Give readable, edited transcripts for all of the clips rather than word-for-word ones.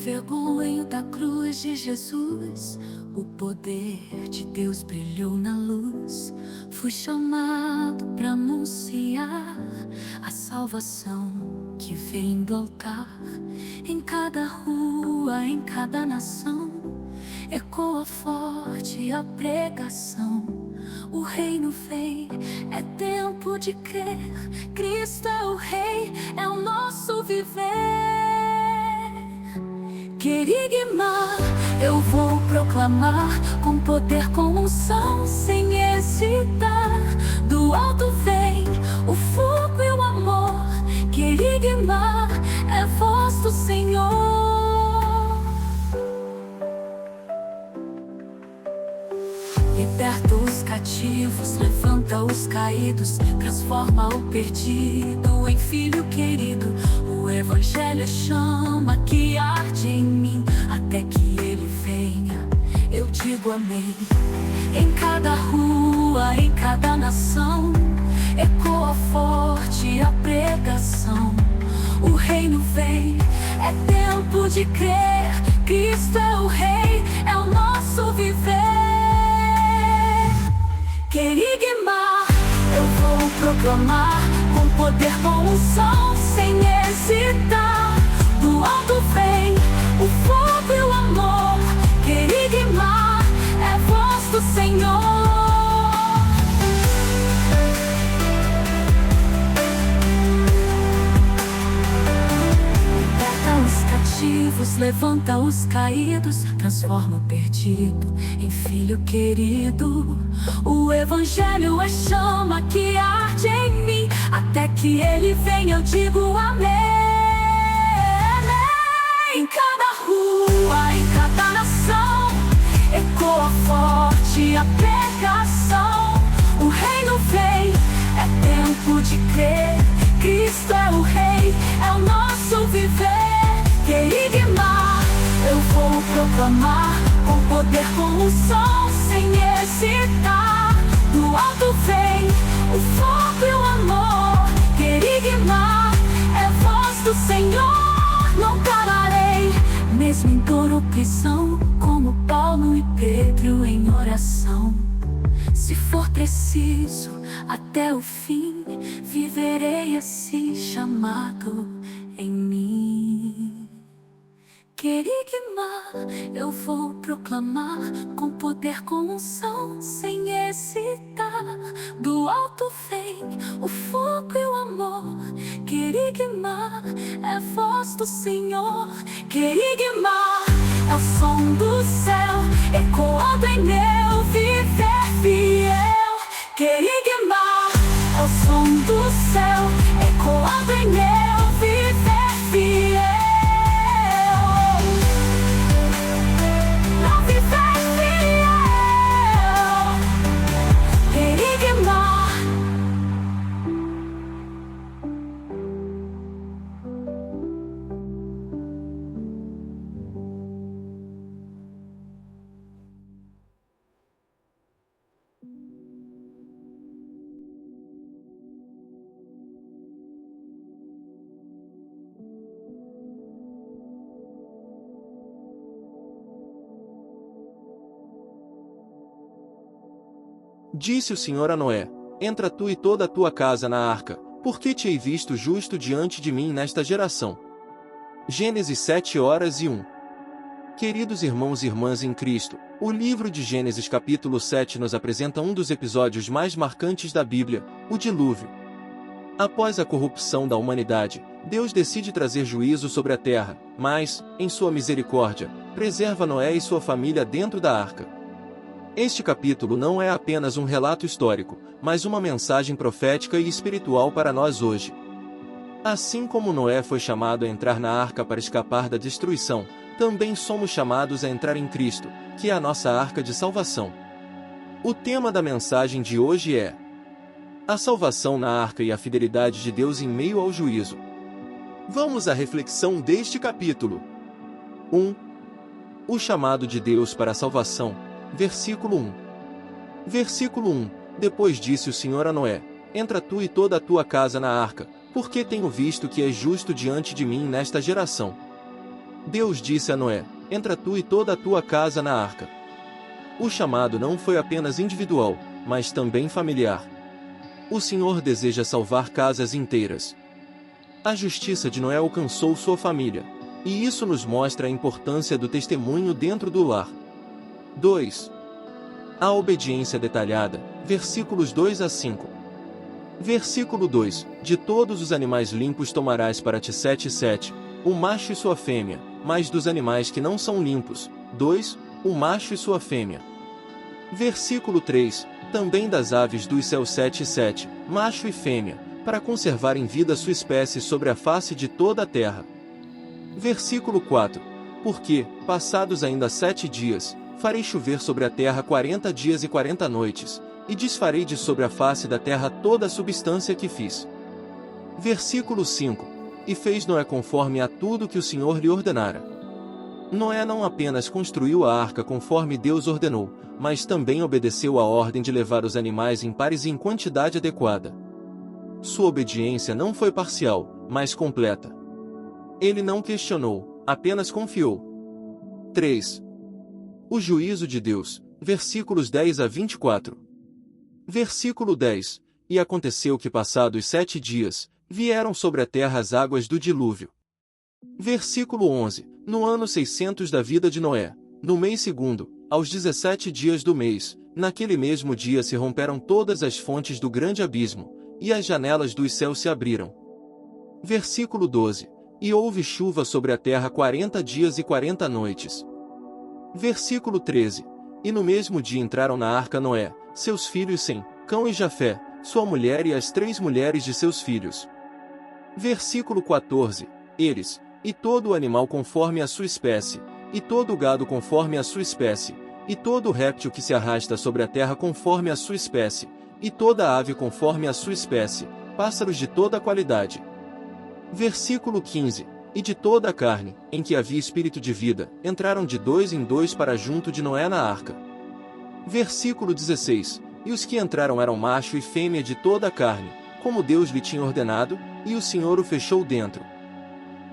envergonho da cruz de Jesus. O poder de Deus brilhou na luz. Fui chamado para anunciar a salvação que vem do altar. Em cada rua, em cada nação, ecoa forte a pregação. O reino vem, é tempo de crer. Cristo é o Rei, é o nosso viver. Querigma, eu vou proclamar com poder, com unção, sem hesitar. Do alto vem o fogo e o amor. Querigma, é voz do Senhor. Liberta os cativos, levanta os caídos, transforma o perdido em filho querido. O Evangelho é chama que arde em mim, até que ele venha, eu digo amém. Em cada rua, em cada nação, ecoa forte a pregação. O reino vem, é tempo de crer. Cristo é o Rei, é o nosso viver. Querigma, eu vou proclamar com poder, com unção, sem hesitar. Do alto vem o fogo e o amor. Querigma, é voz do Senhor. Levanta os caídos, transforma o perdido em filho querido. O Evangelho é chama que arde em mim, até que ele venha, eu digo amém. Em cada rua, em cada nação, ecoa forte a pregação. O reino vem, é tempo de crer. Cristo é o Rei, é o nosso viver. Querigma, eu vou proclamar com poder, com unção, sem hesitar. Do alto vem o fogo e o amor. Querigma, é voz do Senhor. Não pararei, mesmo em dor ou prisão, como Paulo e Pedro em oração. Se for preciso, até o fim, viverei esse chamado em mim. Querigma, eu vou proclamar com poder, com unção, sem hesitar. Do alto vem o fogo e o amor. Querigma, é voz do Senhor. Querigma, é o som do céu, ecoando em meu viver fiel. Querigma, é o som do céu, ecoando em meu viver fiel. Disse o Senhor a Noé: entra tu e toda a tua casa na arca, porque te hei visto justo diante de mim nesta geração. Gênesis 7:1. Queridos irmãos e irmãs em Cristo, o livro de Gênesis capítulo 7 nos apresenta um dos episódios mais marcantes da Bíblia, o dilúvio. Após a corrupção da humanidade, Deus decide trazer juízo sobre a terra, mas, em sua misericórdia, preserva Noé e sua família dentro da arca. Este capítulo não é apenas um relato histórico, mas uma mensagem profética e espiritual para nós hoje. Assim como Noé foi chamado a entrar na arca para escapar da destruição, também somos chamados a entrar em Cristo, que é a nossa arca de salvação. O tema da mensagem de hoje é a salvação na arca e a fidelidade de Deus em meio ao juízo. Vamos à reflexão deste capítulo. 1. O chamado de Deus para a salvação. Versículo 1. Versículo 1. Depois disse o Senhor a Noé: entra tu e toda a tua casa na arca, porque tenho visto que és justo diante de mim nesta geração. Deus disse a Noé: entra tu e toda a tua casa na arca. O chamado não foi apenas individual, mas também familiar. O Senhor deseja salvar casas inteiras. A justiça de Noé alcançou sua família, e isso nos mostra a importância do testemunho dentro do lar. 2. A obediência detalhada, versículos 2 a 5. Versículo 2: De todos os animais limpos tomarás para ti 7, o macho e sua fêmea, mas dos animais que não são limpos, 2, o macho e sua fêmea. Versículo 3: Também das aves dos céus 7, macho e fêmea, para conservar em vida sua espécie sobre a face de toda a terra. Versículo 4: Porque, passados ainda 7 dias, farei chover sobre a terra 40 dias e 40 noites, e desfarei de sobre a face da terra toda a substância que fiz. Versículo 5: E fez Noé conforme a tudo que o Senhor lhe ordenara. Noé não apenas construiu a arca conforme Deus ordenou, mas também obedeceu à ordem de levar os animais em pares e em quantidade adequada. Sua obediência não foi parcial, mas completa. Ele não questionou, apenas confiou. 3. O juízo de Deus, versículos 10 a 24. Versículo 10: E aconteceu que passados 7 dias, vieram sobre a terra as águas do dilúvio. Versículo 11: No ano 600 da vida de Noé, no mês segundo, aos 17 dias do mês, naquele mesmo dia se romperam todas as fontes do grande abismo, e as janelas dos céus se abriram. Versículo 12: E houve chuva sobre a terra 40 dias e 40 noites. Versículo 13: E no mesmo dia entraram na arca Noé, seus filhos Sem, Cão e Jafé, sua mulher e as 3 mulheres de seus filhos. Versículo 14: Eles, e todo o animal conforme a sua espécie, e todo o gado conforme a sua espécie, e todo o réptil que se arrasta sobre a terra conforme a sua espécie, e toda a ave conforme a sua espécie, pássaros de toda a qualidade. Versículo 15: E de toda a carne, em que havia espírito de vida, entraram de 2 em 2 para junto de Noé na arca. Versículo 16: E os que entraram eram macho e fêmea de toda a carne, como Deus lhe tinha ordenado, e o Senhor o fechou dentro.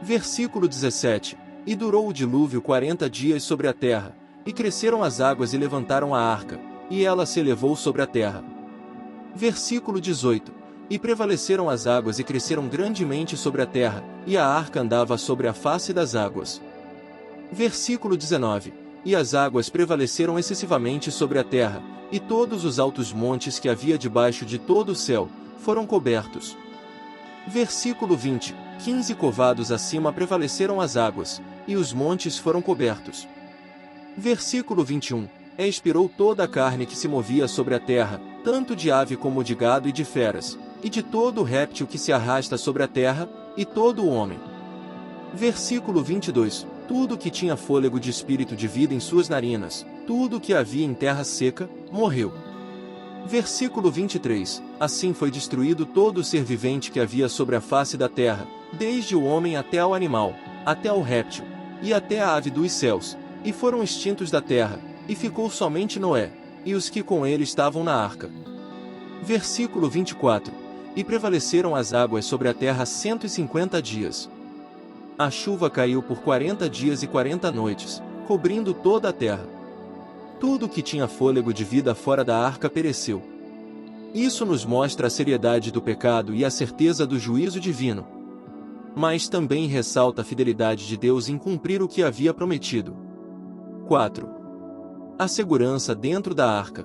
Versículo 17: E durou o dilúvio 40 dias sobre a terra, e cresceram as águas e levantaram a arca, e ela se elevou sobre a terra. Versículo 18: E prevaleceram as águas e cresceram grandemente sobre a terra, e a arca andava sobre a face das águas. Versículo 19: E as águas prevaleceram excessivamente sobre a terra, e todos os altos montes que havia debaixo de todo o céu, foram cobertos. Versículo 20: 15 covados acima prevaleceram as águas, e os montes foram cobertos. Versículo 21: Expirou toda a carne que se movia sobre a terra, tanto de ave como de gado e de feras, e de todo o réptil que se arrasta sobre a terra, e todo o homem. Versículo 22: Tudo que tinha fôlego de espírito de vida em suas narinas, tudo que havia em terra seca, morreu. Versículo 23: Assim foi destruído todo o ser vivente que havia sobre a face da terra, desde o homem até ao animal, até ao réptil, e até a ave dos céus, e foram extintos da terra, e ficou somente Noé, e os que com ele estavam na arca. Versículo 24: E prevaleceram as águas sobre a terra 150 dias. A chuva caiu por 40 dias e 40 noites, cobrindo toda a terra. Tudo que tinha fôlego de vida fora da arca pereceu. Isso nos mostra a seriedade do pecado e a certeza do juízo divino. Mas também ressalta a fidelidade de Deus em cumprir o que havia prometido. 4. A segurança dentro da arca.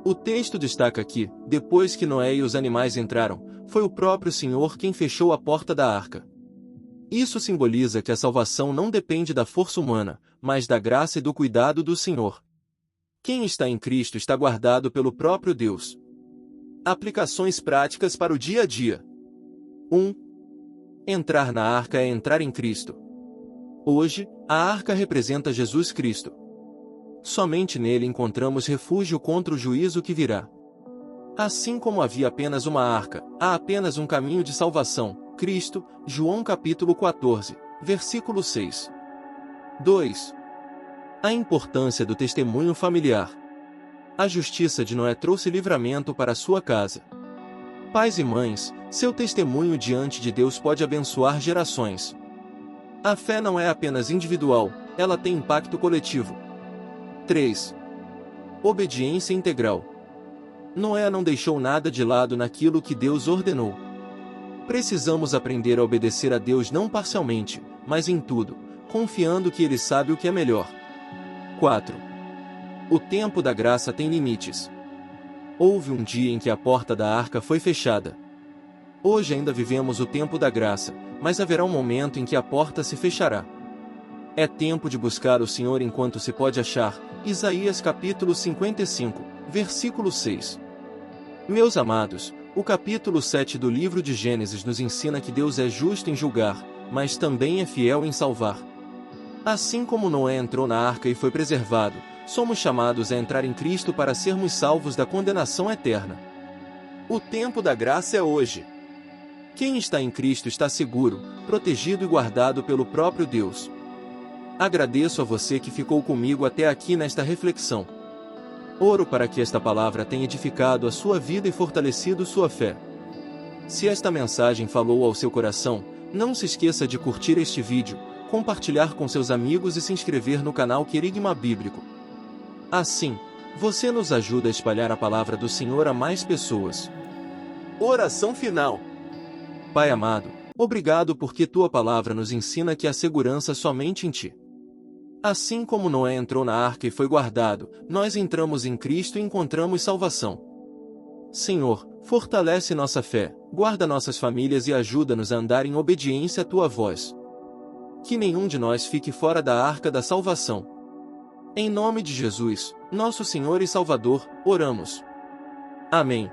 O texto destaca que, depois que Noé e os animais entraram, foi o próprio Senhor quem fechou a porta da arca. Isso simboliza que a salvação não depende da força humana, mas da graça e do cuidado do Senhor. Quem está em Cristo está guardado pelo próprio Deus. Aplicações práticas para o dia a dia. 1. Entrar na arca é entrar em Cristo. Hoje, a arca representa Jesus Cristo. Somente nele encontramos refúgio contra o juízo que virá. Assim como havia apenas uma arca, há apenas um caminho de salvação, Cristo, João capítulo 14, versículo 6. 2. A importância do testemunho familiar. A justiça de Noé trouxe livramento para sua casa. Pais e mães, seu testemunho diante de Deus pode abençoar gerações. A fé não é apenas individual, ela tem impacto coletivo. 3. Obediência integral. Noé não deixou nada de lado naquilo que Deus ordenou. Precisamos aprender a obedecer a Deus não parcialmente, mas em tudo, confiando que Ele sabe o que é melhor. 4. O tempo da graça tem limites. Houve um dia em que a porta da arca foi fechada. Hoje ainda vivemos o tempo da graça, mas haverá um momento em que a porta se fechará. É tempo de buscar o Senhor enquanto se pode achar. Isaías capítulo 55, versículo 6. Meus amados, o capítulo 7 do livro de Gênesis nos ensina que Deus é justo em julgar, mas também é fiel em salvar. Assim como Noé entrou na arca e foi preservado, somos chamados a entrar em Cristo para sermos salvos da condenação eterna. O tempo da graça é hoje. Quem está em Cristo está seguro, protegido e guardado pelo próprio Deus. Agradeço a você que ficou comigo até aqui nesta reflexão. Oro para que esta palavra tenha edificado a sua vida e fortalecido sua fé. Se esta mensagem falou ao seu coração, não se esqueça de curtir este vídeo, compartilhar com seus amigos e se inscrever no canal Querigma Bíblico. Assim, você nos ajuda a espalhar a palavra do Senhor a mais pessoas. Oração final. Pai amado, obrigado porque tua palavra nos ensina que há segurança somente em ti. Assim como Noé entrou na arca e foi guardado, nós entramos em Cristo e encontramos salvação. Senhor, fortalece nossa fé, guarda nossas famílias e ajuda-nos a andar em obediência à tua voz. Que nenhum de nós fique fora da arca da salvação. Em nome de Jesus, nosso Senhor e Salvador, oramos. Amém.